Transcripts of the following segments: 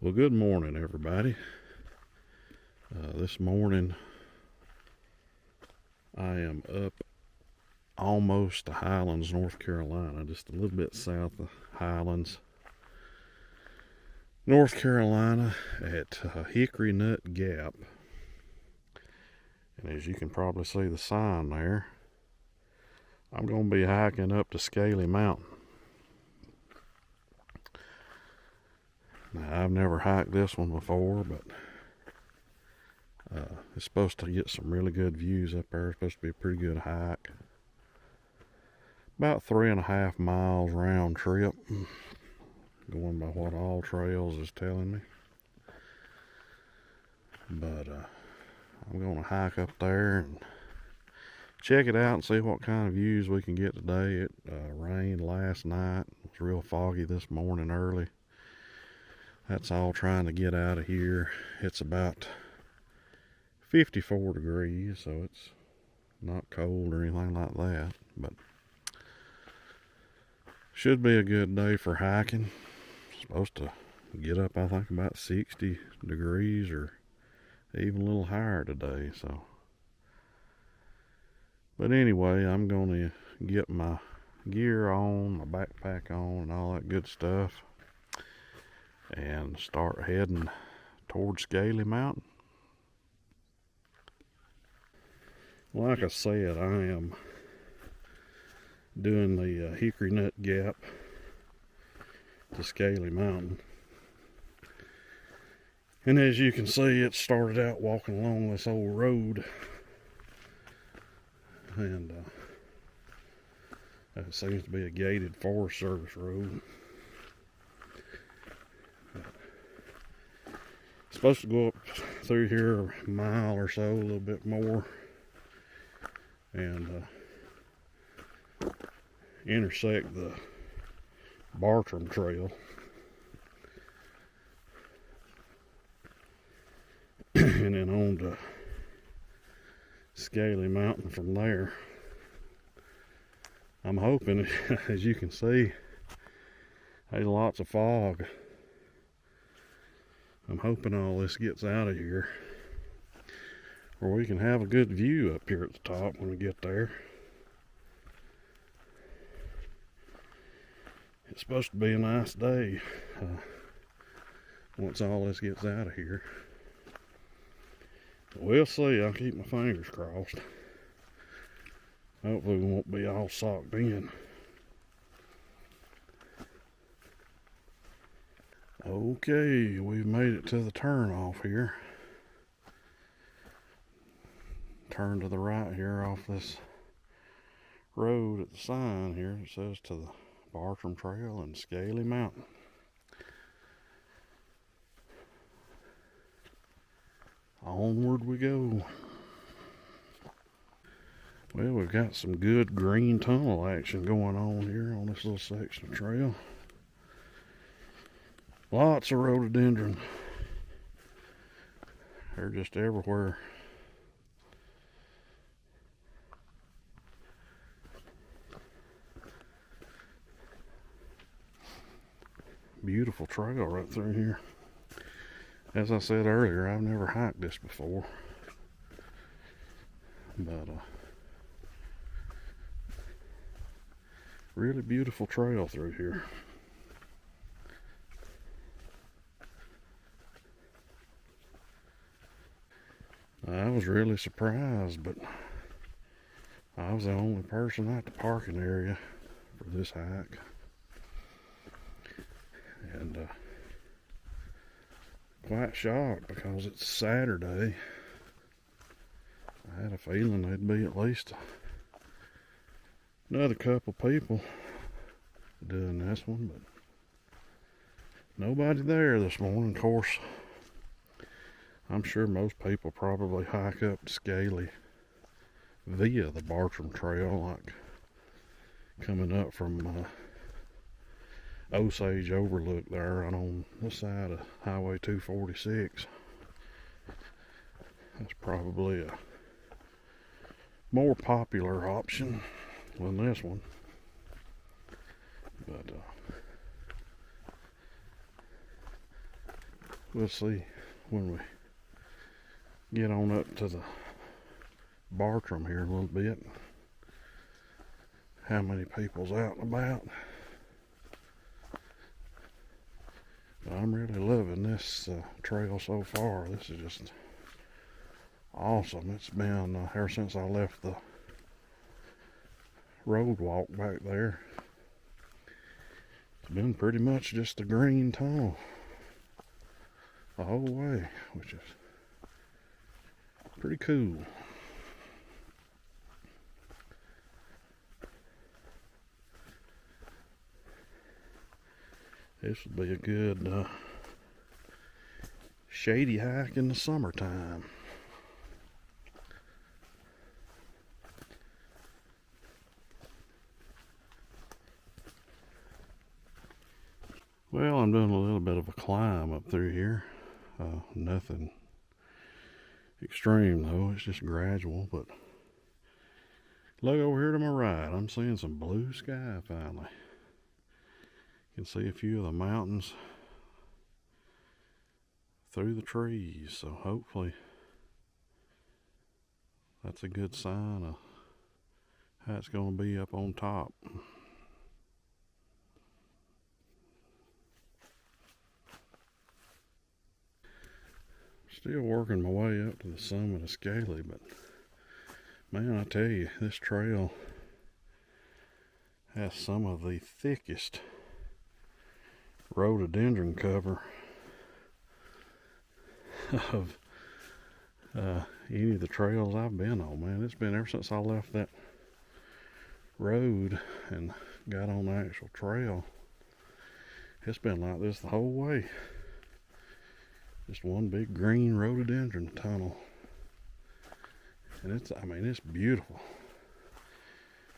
Well, good morning, everybody. This morning I am up almost to Highlands, North Carolina, just a little bit south of Highlands, North Carolina, at Hickory Knut Gap. And as you can probably see the sign there, I'm going to be hiking up to Scaly Mountain. Now, I've never hiked this one before, but it's supposed to get some really good views up there. It's supposed to be a pretty good hike. About 3.5 miles round trip, going by what All Trails is telling me. But I'm going to hike up there and check it out and see what kind of views we can get today. It rained last night. It was real foggy this morning early. That's all trying to get out of here. It's about 54 degrees, so it's not cold or anything like that, but should be a good day for hiking. Supposed to get up, I think, about 60 degrees or even a little higher today. So, but anyway, I'm going to get my gear on, my backpack on, and all that good stuff, and start heading towards Scaly Mountain. Like I said, I am doing the Hickory Knut Gap to Scaly Mountain. And as you can see, it started out walking along this old road. And it seems to be a gated Forest Service road. It's supposed to go up through here a mile or so, a little bit more, and intersect the Bartram Trail. And then on to Scaly Mountain from there. I'm hoping, as you can see, there's lots of fog. I'm hoping all this gets out of here, where we can have a good view up here at the top when we get there. It's supposed to be a nice day once all this gets out of here. We'll see. I'll keep my fingers crossed. Hopefully we won't be all socked in. Okay, we've made it to the turnoff here. Turn to the right here off this road at the sign here. It says to the Bartram Trail and Scaly Mountain. Onward we go. Well, we've got some good green tunnel action going on here on this little section of trail. Lots of rhododendron. They're just everywhere. Beautiful trail right through here. As I said earlier, I've never hiked this before, but really beautiful trail through here. I was really surprised, but I was the only person at the parking area for this hike. And quite shocked because it's Saturday. I had a feeling there'd be at least another couple people doing this one, but nobody there this morning. Of course, I'm sure most people probably hike up to Scaly via the Bartram Trail, like coming up from Osage Overlook there, right on the side of Highway 246. That's probably a more popular option than this one. But we'll see when we get on up to the Bartram here a little bit how many people's out and about. But I'm really loving this trail so far. This is just awesome. It's been ever since I left the road walk back there. It's been pretty much just a green tunnel the whole way, which is pretty cool. This would be a good shady hike in the summertime. Well, I'm doing a little bit of a climb up through here. Nothing extreme though, it's just gradual, but look over here to my right, I'm seeing some blue sky finally. You can see a few of the mountains through the trees, so hopefully that's a good sign of how it's going to be up on top. Still working my way up to the summit of Scaly, but man, I tell you, this trail has some of the thickest rhododendron cover of any of the trails I've been on, man. It's been ever since I left that road and got on the actual trail. It's been like this the whole way. Just one big green rhododendron tunnel. And it's, I mean, it's beautiful.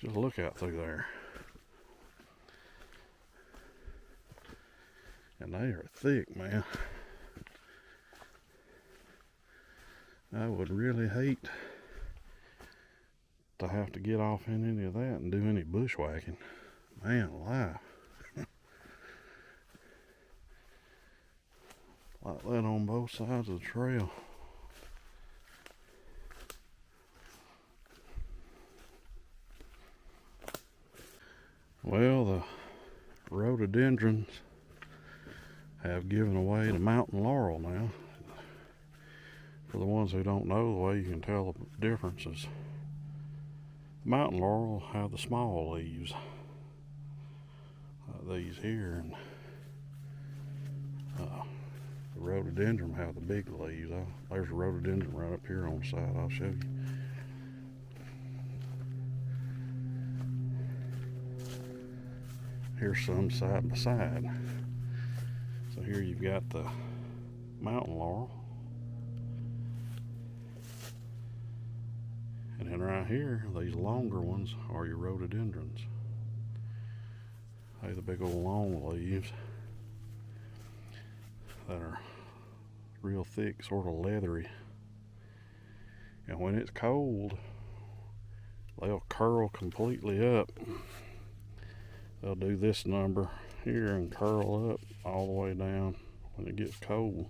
Just look out through there. And they are thick, man. I would really hate to have to get off in any of that and do any bushwhacking. Man alive. Like that on both sides of the trail. Well, the rhododendrons have given away to mountain laurel now. For the ones who don't know, the way you can tell the difference is mountain laurel have the small leaves, these here, and the rhododendron have the big leaves. There's a rhododendron right up here on the side. I'll show you. Here's some side by side. So here you've got the mountain laurel. And then right here, these longer ones are your rhododendrons. They have the big old long leaves that are real thick, sort of leathery. And when it's cold, they'll curl completely up. They'll do this number here and curl up all the way down when it gets cold.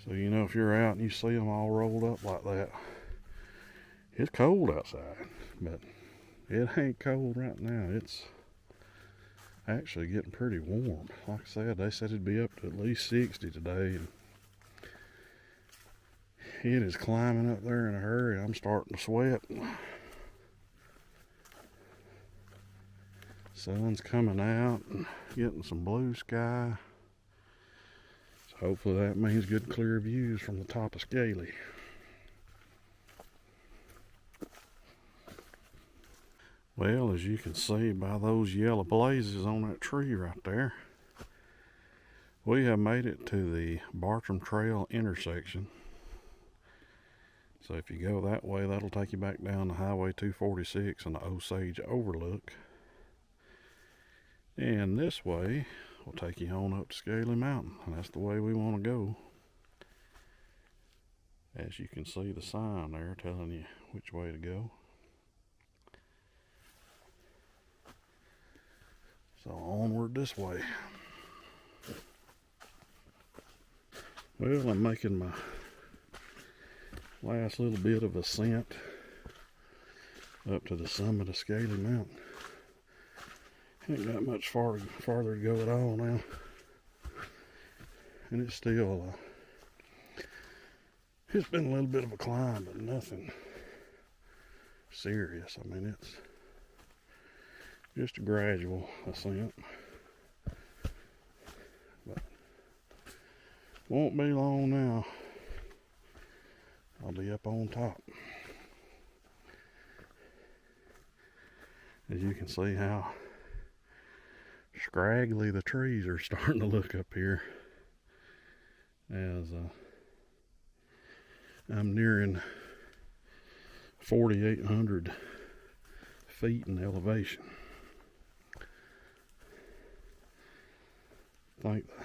So you know, if you're out and you see them all rolled up like that, it's cold outside, but it ain't cold right now. It's actually getting pretty warm. Like I said, they said it'd be up to at least 60 today, and it is climbing up there in a hurry. I'm starting to sweat. Sun's coming out and getting some blue sky. So hopefully that means good clear views from the top of Scaly. Well, as you can see by those yellow blazes on that tree right there, we have made it to the Bartram Trail intersection. So if you go that way, that'll take you back down to Highway 246 and the Osage Overlook. And this way will take you on up to Scaly Mountain, and that's the way we want to go. As you can see the sign there telling you which way to go. So onward this way. Well, I'm making my last little bit of ascent up to the summit of Scaly Mountain. Ain't got much farther to go at all now. And it's still, it's been a little bit of a climb, but nothing serious. I mean, it's just a gradual ascent. But won't be long now. I'll be up on top. As you can see how scraggly the trees are starting to look up here as I'm nearing 4,800 feet in elevation. I think the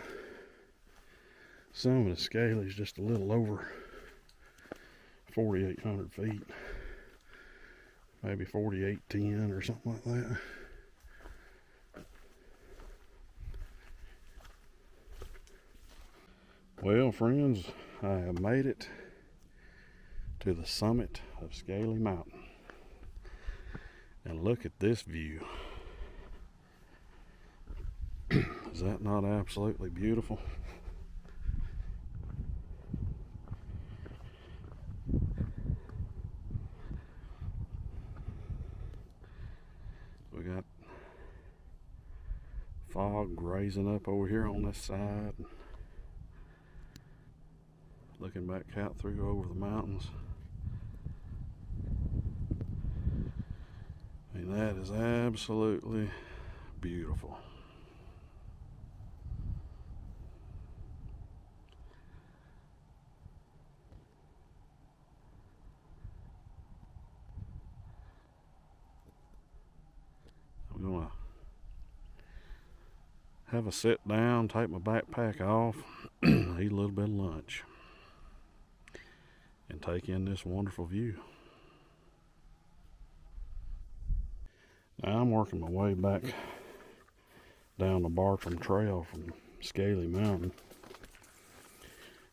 summit of Scaly is just a little over 4,800 feet, maybe 4,810 or something like that. Well, friends, I have made it to the summit of Scaly Mountain. And look at this view. Is that not absolutely beautiful? We got fog raising up over here on this side. Looking back out through over the mountains. I mean, that is absolutely beautiful. I'm gonna have a sit down, take my backpack off, eat a little bit of lunch, and take in this wonderful view. Now I'm working my way back down the Hickory Knut Trail from Scaly Mountain,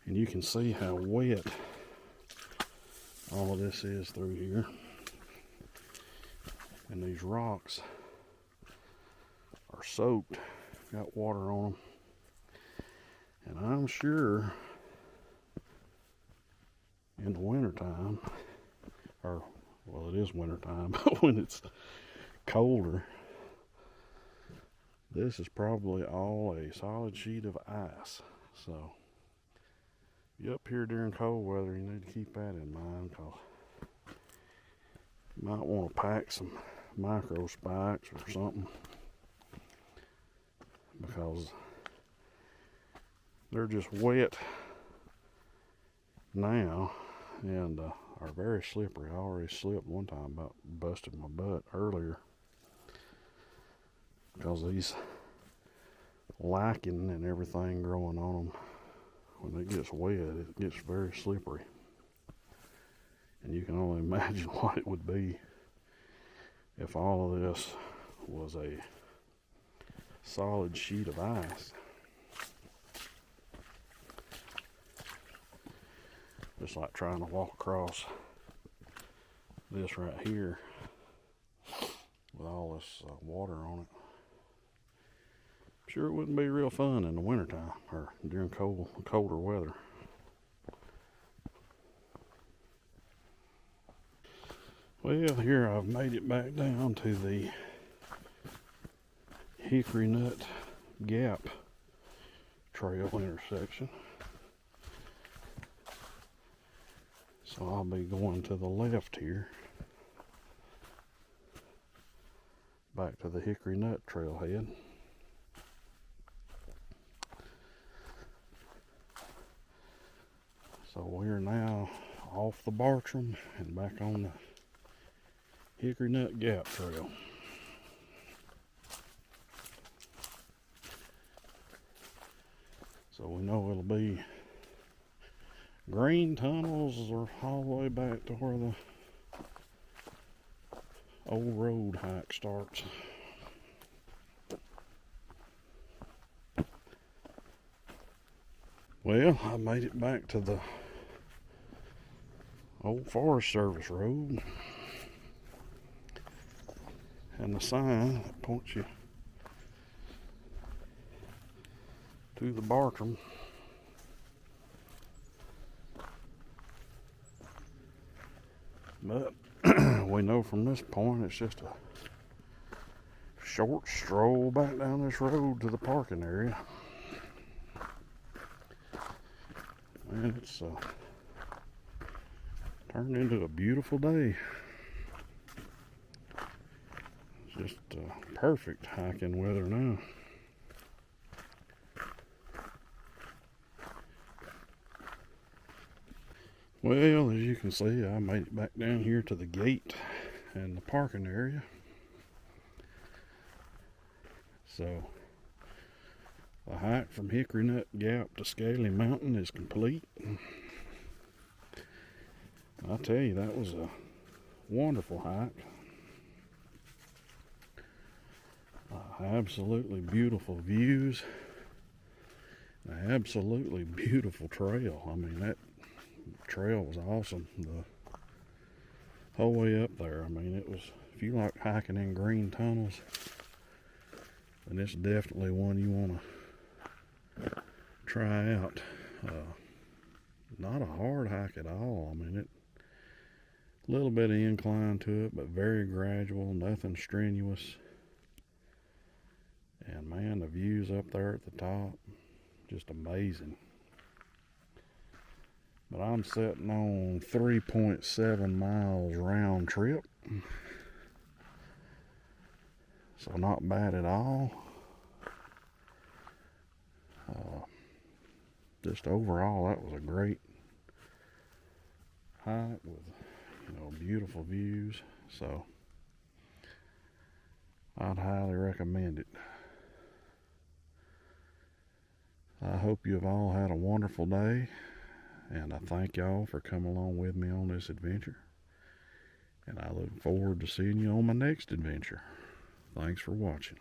and you can see how wet all of this is through here, and these rocks are soaked, got water on them, and I'm sure in the wintertime, or well, it is wintertime, but when it's colder, this is probably all a solid sheet of ice. So if you're up here during cold weather, you need to keep that in mind, because you might want to pack some micro spikes or something, because they're just wet now and are very slippery. I already slipped one time, about busted my butt earlier, because these lichen and everything growing on them, when it gets wet, it gets very slippery. And you can only imagine what it would be if all of this was a solid sheet of ice. Just like trying to walk across this right here with all this water on it. Sure, it wouldn't be real fun in the wintertime or during colder weather. Well, here I've made it back down to the Hickory Knut Gap Trail intersection. So I'll be going to the left here, back to the Hickory Knut Trailhead. So we're now off the Bartram and back on the Hickory Knut Gap Trail. So we know it'll be green tunnels or all the way back to where the old road hike starts. Well, I made it back to the old Forest Service road, and the sign that points you to the Bartram but we know from this point it's just a short stroll back down this road to the parking area. And it's turned into a beautiful day. It's just perfect hiking weather now. Well, as you can see, I made it back down here to the gate and the parking area. So, the hike from Hickory Knut Gap to Scaly Mountain is complete. I tell you, that was a wonderful hike. Absolutely beautiful views. An absolutely beautiful trail. I mean, that trail was awesome the whole way up there. I mean, it was, if you like hiking in green tunnels, then it's definitely one you want to try out. Not a hard hike at all. I mean, it a little bit of incline to it, but very gradual, nothing strenuous. And man, the views up there at the top, just amazing. But I'm sitting on 3.7 miles round trip. So not bad at all. Just overall, that was a great hike with, beautiful views. So I'd highly recommend it. I hope you've all had a wonderful day, and I thank y'all for coming along with me on this adventure. And I look forward to seeing you on my next adventure. Thanks for watching.